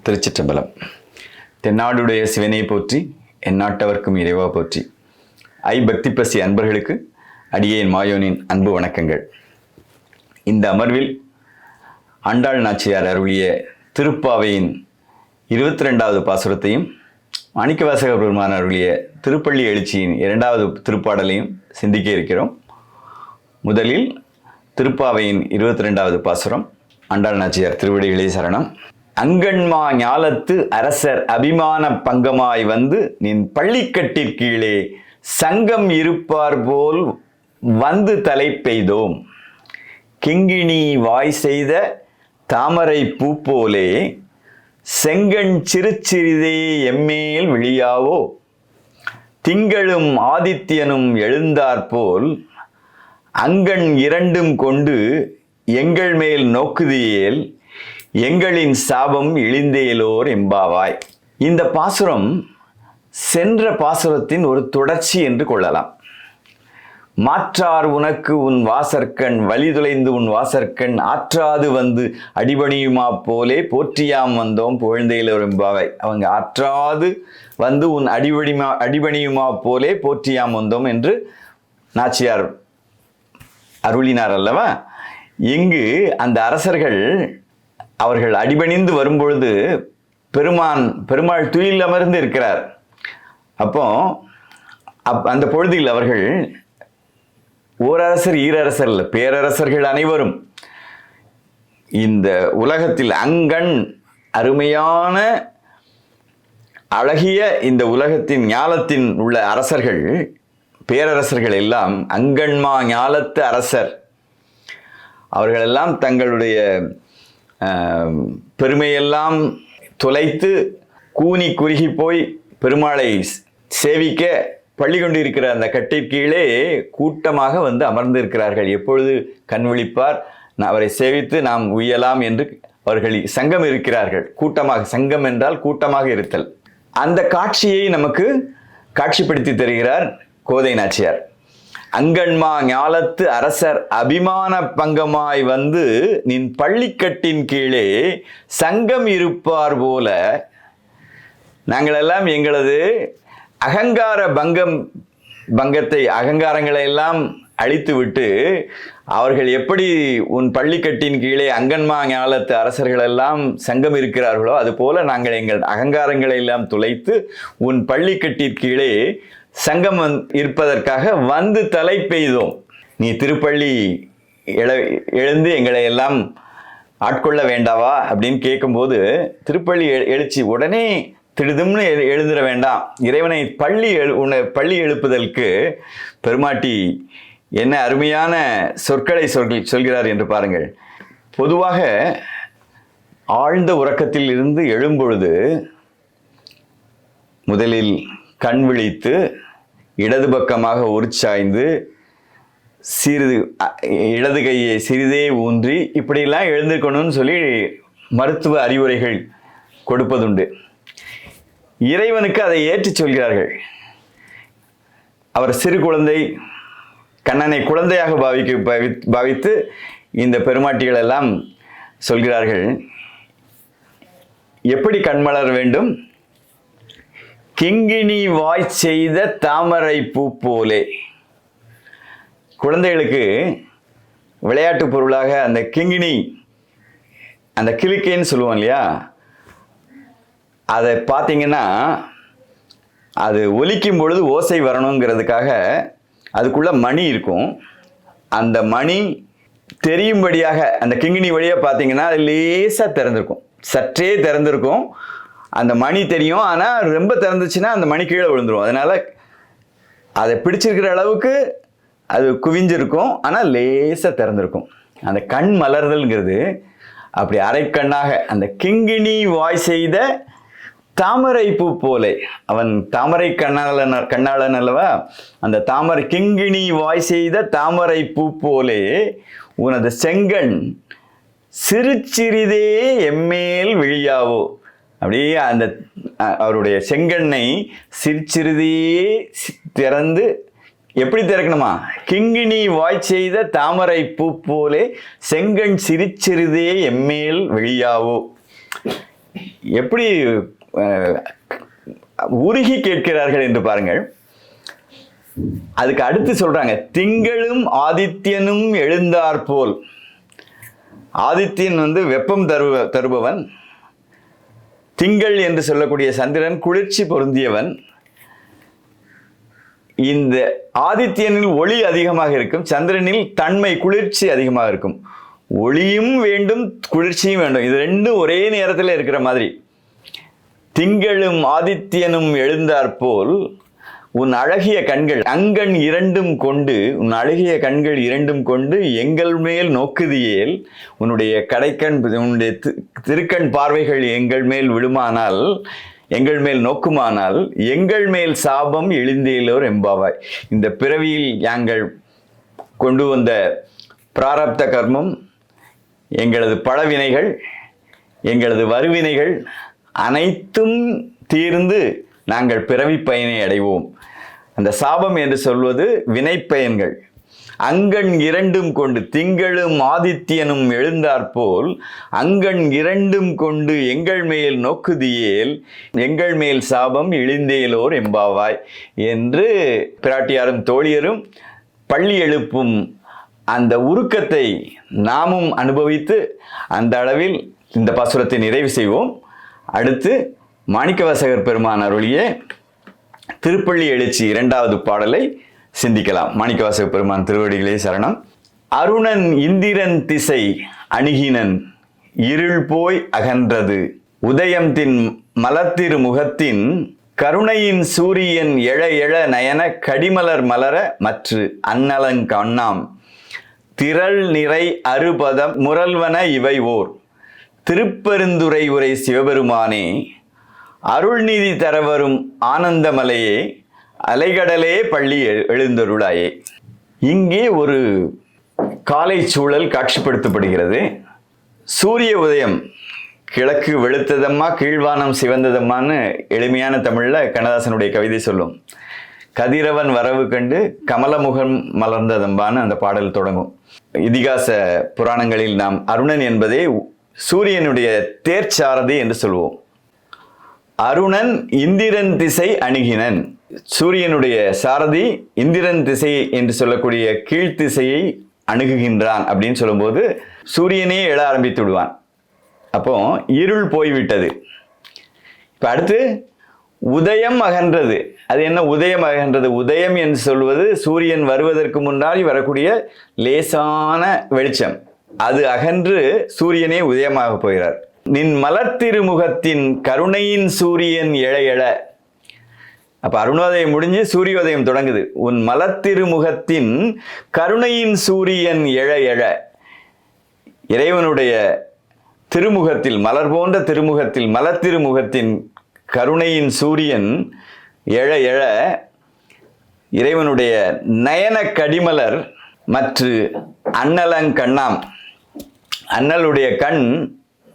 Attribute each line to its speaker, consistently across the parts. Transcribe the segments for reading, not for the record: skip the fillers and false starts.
Speaker 1: திருச்சிற்றம்பலம். தென்னாடுடைய சிவனை போற்றி, எந்நாட்டவர்க்கும் இறைவா போற்றி. பக்தி பசி அன்பர்களுக்கு அடியேன் மாயோனின் அன்பு வணக்கங்கள். இந்த அமர்வில் ஆண்டாள் நாச்சியார் அருளிய திருப்பாவையின் 22வது பாசுரத்தையும் மாணிக்கவாசக பெருமான் அருளிய திருப்பள்ளி எழுச்சியின் 2வது திருப்பாடலையும் சிந்திக்க இருக்கிறோம். முதலில் திருப்பாவையின் 22வது பாசுரம். ஆண்டாள் நாச்சியார் திருவடிகளே சரணம். அங்கண்மா ஞாலத்து அரசர் அபிமான பங்கமாய் வந்து நின் பள்ளிக்கட்டிற்கீழே சங்கம் இருப்பார் போல் வந்து தலை பெய்தோம். கிங்கிணி வாய் செய்த தாமரை பூ போலே செங்கண் சிறுச்சிறிதே எம்மேல் விழியாவோ. திங்களும் ஆதித்யனும் எழுந்தாற்போல் அங்கண் இரண்டும் கொண்டு எங்கள் மேல் நோக்குதியேல் எங்களின் சாபம் இழிந்தேலோர் எம்பாவாய். இந்த பாசுரம் சென்ற பாசுரத்தின் ஒரு தொடர்ச்சி என்று கொள்ளலாம். மாற்றார் உனக்கு உன் வாசற்கண் வழிதுளைந்து உன் வாசற்கண் ஆற்றாது வந்து அடிபணியுமா போலே போற்றியாம் வந்தோம் புகழ்ந்தேலோர் எம்பாவாய். அவங்க ஆற்றாது வந்து உன் அடிபணியுமா போலே போற்றியாம் வந்தோம் என்று நாச்சியார் அருளினார் அல்லவா. இங்கு அந்த அரசர்கள் அவர்கள் அடிபணிந்து வரும்பொழுது பெருமாள் துயில் அமர்ந்து இருக்கிறார். அப்போ அந்த பொழுதில் அவர்கள் ஓரரசர் ஈரரசர் இல்லை, பேரரசர்கள் அனைவரும் இந்த உலகத்தில் அங்கண் அருமையான அழகிய இந்த உலகத்தின் ஞாலத்தின் உள்ள அரசர்கள் பேரரசர்கள் எல்லாம் அங்கண்மா ஞாலத்து அரசர் அவர்களெல்லாம் தங்களுடைய பெருமையெல்லாம் தொலைத்து கூனி குறுகி போய் பெருமாளை சேவிக்க பள்ளி கொண்டு இருக்கிற அந்த கட்டிற்கீழே கூட்டமாக வந்து அமர்ந்திருக்கிறார்கள். எப்பொழுது கண் விழிப்பார் அவரை சேவித்து நாம் உய்யலாம் என்று அவர்கள் சங்கம் இருக்கிறார்கள். கூட்டமாக, சங்கம் என்றால் கூட்டமாக இருத்தல். அந்த காட்சியை நமக்கு காட்சிப்படுத்தி தருகிறார் கோதை நாச்சியார். அங்கண்மா ஞாலத்து அரசர் அபிமான பங்கமாய் வந்து நின் பள்ளிக்கட்டின் கீழே சங்கம் இருப்பார் போல. நாங்களெல்லாம் எங்களது அகங்கார அகங்காரங்களை எல்லாம் அழித்து விட்டு அவர்கள் எப்படி உன் பள்ளிக்கட்டின் கீழே அங்கன்மா ஞாலத்து அரசர்கள் எல்லாம் சங்கம் இருக்கிறார்களோ அதுபோல நாங்கள் எங்கள் அகங்காரங்களை எல்லாம் துளைத்து உன் பள்ளிக்கட்டிற்கீழே சங்கம் இருப்பதற்காக வந்து தலை பெய்தோம். நீ திருப்பள்ளி எழுந்து எங்களை எல்லாம் ஆட்கொள்ள வேண்டாவா அப்படின்னு கேட்கும்போது திருப்பள்ளி எழுச்சி உடனே திடுதும்னு எழுந்திர வேண்டாம். இறைவனை பள்ளி எழுப்புதற்கு பெருமாட்டி என்ன அருமையான சொற்களை சொல்கிறார் என்று பாருங்கள். பொதுவாக ஆழ்ந்த உறக்கத்தில் இருந்து எழும்பொழுது முதலில் கண் விழித்து இடது பக்கமாக உற்சாய்ந்து சிறிது இடது கையை சிறிதே ஊன்றி இப்படியெல்லாம் எழுந்திருக்கணும்னு சொல்லி மருத்துவ அறிவுரைகள் கொடுப்பதுண்டு. இறைவனுக்கு அதை ஏற்றி சொல்கிறார்கள். அவர் சிறு குழந்தை, கண்ணனை குழந்தையாக பாவித்து இந்த பெருமாட்டிகள் எல்லாம் சொல்கிறார்கள். எப்படி கண்மலர் வேண்டும்? கிங்கிணி வாய் செய்த தாமரை பூ போலே. குழந்தைகளுக்கு விளையாட்டு பொருளாக அந்த கிங்கிணி, அந்த கிளிக்கைன்னு சொல்லுவோம் இல்லையா, அதை பார்த்தீங்கன்னா அது ஒலிக்கும் பொழுது ஓசை வரணுங்கிறதுக்காக அதுக்குள்ள மணி இருக்கும். அந்த மணி தெரியும்படியாக அந்த கிங்கிணி வழியாக பார்த்தீங்கன்னா அது லேசாக திறந்திருக்கும், சற்றே திறந்திருக்கும். அந்த மணி தெரியும், ஆனால் ரொம்ப திறந்துச்சுன்னா அந்த மணி கீழே விழுந்துடும். அதனால் அதை பிடிச்சிருக்கிற அளவுக்கு அது குவிஞ்சிருக்கும், ஆனால் லேசாக திறந்திருக்கும். அந்த கண் மலர்தல்ங்கிறது அப்படி அரைக்கண்ணாக அந்த கிங்கிணி வாய் செய்த தாமரை பூ போலே. அவன் தாமரை கண்ணாளன் அல்லவா. அந்த தாமரை கிங்கிணி வாய் செய்த தாமரை பூ போலே உனது செங்கண் சிறுச்சிறிதே எம்மேல் விழியாவோ. அப்படியே அந்த அவருடைய செங்கண்ணை சிறுச்சிறிதே திறந்து எப்படி திறக்கணுமா? கிங்கிணி வாய் செய்த தாமரை பூ போலே செங்கண் சிறுச்சிறிதே எம்மேல் விழியாவோ. எப்படி உருகி கேட்கிறார்கள் என்று பாருங்கள். அதுக்கு அடுத்து சொல்றாங்க, திங்களும் ஆதித்யனும் எழுந்தாற்போல். ஆதித்யன் வெப்பம் தருபவன், திங்கள் என்று சொல்லக்கூடிய சந்திரன் குளிர்ச்சி பொருந்தியவன். இந்த ஆதித்யனில் ஒளி அதிகமாக இருக்கும், சந்திரனில் தன்மை குளிர்ச்சி அதிகமாக இருக்கும். ஒளியும் வேண்டும், குளிர்ச்சியும் வேண்டும், இது ரெண்டும் ஒரே நேரத்தில் இருக்கிற மாதிரி. திங்களும் ஆதித்யனும் எழுந்தாற்போல் உன் அழகிய கண்கள் அங்கண் இரண்டும் கொண்டு, உன் அழகிய கண்கள் இரண்டும் கொண்டு எங்கள் மேல் நோக்குதியேல், உன்னுடைய கடைக்கண், உன்னுடைய திருக்கண் பார்வைகள் எங்கள் மேல் விழுமானால், எங்கள் மேல் நோக்குமானால், எங்கள் மேல் சாபம் எழுந்தேலோர் எம்பாவாய். இந்த பிறவியில் நாங்கள் கொண்டு வந்த பிராரப்த கர்மம், எங்களது பழவினைகள், எங்களது வருவினைகள் அனைத்தும் தீர்ந்து நாங்கள் பிறவி பயனை அடைவோம். அந்த சாபம் என்று சொல்வது வினைப்பயன்கள். அங்கண் இரண்டும் கொண்டு, திங்களும் ஆதித்யனும் எழுந்தாற்போல் அங்கண் இரண்டும் கொண்டு எங்கள் மேல் நோக்குதியேல், எங்கள் மேல் சாபம் இழிந்தேலோர் எம்பாவாய் என்று பிராட்டியாரும் தோழியரும் பள்ளி எழுப்பும் அந்த உருக்கத்தை நாமும் அனுபவித்து அந்த அளவில் இந்த பாசுரத்தை நிறைவு செய்வோம். அடுத்து மாணிக்கவாசகர் பெருமான் அருளிய திருப்பள்ளி எழுச்சி 2வது பாடலை சிந்திக்கலாம். மாணிக்கவாசகர் பெருமான் திருவடிகளே சரணம். அருணன் இந்திரன் திசை அணுகினன், இருள் போய் அகன்றது, உதயம் தின் மலத்திரு முகத்தின், கருணையின் சூரியன் எழ எழ நயன, கடிமலர் மலர மற்று அன்னலங்கண்ணாம், திரள் நிறை அறுபதம் முரல்வன இவை ஓர், திருப்பெருந்துறை உரை சிவபெருமானே, அருள்நிதி தரவரும் ஆனந்தமலையே, அலைகடலே பள்ளி எழுந்தருளாயே. இங்கே ஒரு காலை சூழல் காட்சிப்படுத்தப்படுகிறது. சூரிய உதயம், கிழக்கு வெளுத்ததம்மா கீழ்வானம் சிவந்ததம்மான்னு எளிமையான தமிழில் கண்ணதாசனுடைய கவிதை சொல்லும். கதிரவன் வரவு கண்டு கமலமுகம் மலர்ந்ததம்பான்னு அந்த பாடல் தொடங்கும். இதிகாச புராணங்களில் நாம் அருணன் என்பதே சூரியனுடைய தேர்ச்சாரதி என்று சொல்வோம். அருணன் இந்திரன் திசை அணுகினன், சூரியனுடைய சாரதி இந்திரன் திசை என்று சொல்லக்கூடிய கீழ்த்திசையை அணுகுகின்றான் அப்படின்னு சொல்லும்போது சூரியனே எழ ஆரம்பித்து விடுவான். அப்போ இருள் போய்விட்டது. இப்போ அடுத்து உதயம் அகன்றது. அது என்ன உதயம் அகன்றது? உதயம் என்று சொல்வது சூரியன் வருவதற்கு முன்னாடி வரக்கூடிய லேசான வெளிச்சம். அது அகன்று சூரியனே உதயமாக போகிறார். நின் மலர்த்திருமுகத்தின் கருணையின் சூரியன் எழ எழ. அப்ப அருணோதயம் முடிஞ்சு சூரியோதயம் தொடங்குது. உன் மலர்த்திருமுகத்தின் கருணையின் சூரியன் எழ எழ. இறைவனுடைய திருமுகத்தில், மலர் போன்ற திருமுகத்தில், மலர்த்திருமுகத்தின் கருணையின் சூரியன் எழ எழ, இறைவனுடைய நயன கடிமலர் மற்ற அன்னலங்கண்ணாம், அண்ணலுடைய கண்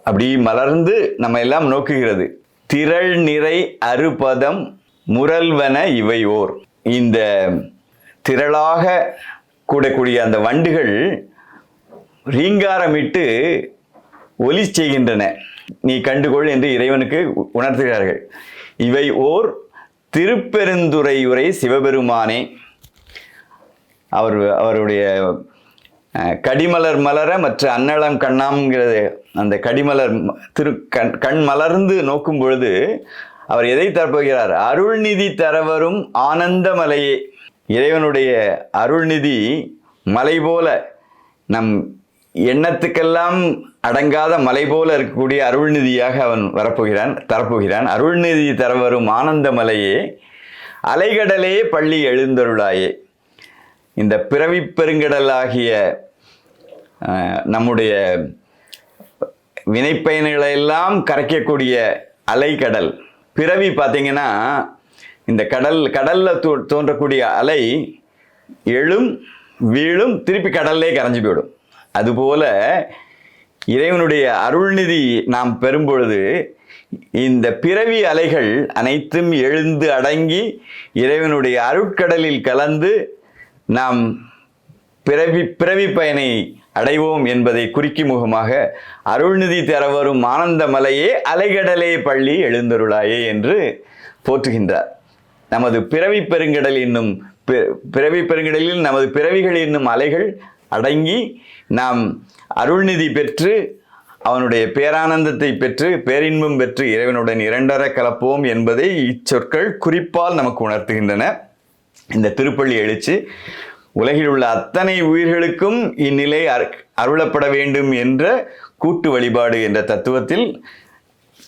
Speaker 1: அப்படி மலர்ந்து நம்ம எல்லாம் நோக்குகிறது. திரள் நிறை அறுபதம் முரல்வன இவை ஓர். இந்த திரளாக கூடக்கூடிய அந்த வண்டுகள் ரீங்காரமிட்டு ஒலி செய்கின்றன. நீ கண்டுகொள் என்று இறைவனுக்கு உணர்த்துகிறார்கள். இவை ஓர் திருப்பெருந்துறை உரை சிவபெருமானே. அவருடைய கடிமலர் மலர மற்ற அன்னளம் கண்ணாம்ங்கிறது, அந்த கடிமலர் கண் மலர்ந்து நோக்கும் பொழுது அவர் எதை தரப்போகிறார்? அருள்நிதி தரவரும் ஆனந்தமலையே. இறைவனுடைய அருள்நிதி மலை போல, நம் எண்ணத்துக்கெல்லாம் அடங்காத மலை போல இருக்கக்கூடிய அருள்நிதியாக அவன் தரப்போகிறான். அருள்நிதி தரவரும் ஆனந்தமலையே, அலைகடலே பள்ளி எழுந்தருளாயே. இந்த பிறவி பெருங்கடலாகிய நம்முடைய வினைப்பயன்களை எல்லாம் கரைக்கக்கூடிய அலைக்கடல். பிறவி பார்த்தீங்கன்னா இந்த கடல்ல தோன்றக்கூடிய அலை எழும் வீழும் திருப்பி கடல்லே கரைஞ்சு போயிடும். அதுபோல இறைவனுடைய அருள்நிதி நாம் பெறும்பொழுது இந்த பிறவி அலைகள் அனைத்தும் எழுந்து அடங்கி இறைவனுடைய அருட்கடலில் கலந்து நாம் பிறவி பயனை அடைவோம் என்பதை குறிக்கும் முகமாக அருள்நிதி தர வரும் ஆனந்த மலையே அலைகடலே பள்ளி எழுந்தருளாயே என்று போற்றுகின்றார். நமது பிறவி பெருங்கடல் என்னும் பிறவி பெருங்கடலில் நமது பிறவிகள் என்னும் அலைகள் அடங்கி நாம் அருள்நிதி பெற்று அவனுடைய பேரானந்தத்தை பெற்று பேரின்பம் பெற்று இறைவனுடன் இரண்டர கலப்போம் என்பதை இச்சொற்கள் குறிப்பால் நமக்கு உணர்த்துகின்றன. இந்த திருப்பள்ளி எழுச்சி உலகில் உள்ள அத்தனை உயிர்களுக்கும் இந்நிலை அருளப்பட வேண்டும் என்ற கூட்டு வழிபாடு என்ற தத்துவத்தில்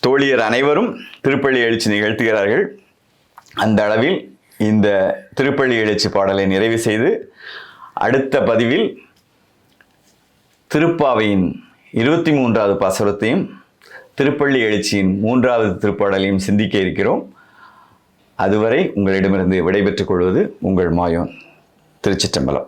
Speaker 1: தோழியர் அனைவரும் திருப்பள்ளி எழுச்சி நிகழ்த்துகிறார்கள். அந்த அளவில் இந்த திருப்பள்ளி எழுச்சி பாடலை நிறைவு செய்து அடுத்த பதிவில் திருப்பாவையின் 23வது பாசுரத்தையும் திருப்பள்ளி எழுச்சியின் 3வது திருப்பாடலையும் சிந்திக்க இருக்கிறோம். அதுவரை உங்களிடமிருந்து விடைபெற்றுக் கொள்வது உங்கள் மாயோன். திருச்சிற்றம்பலம்.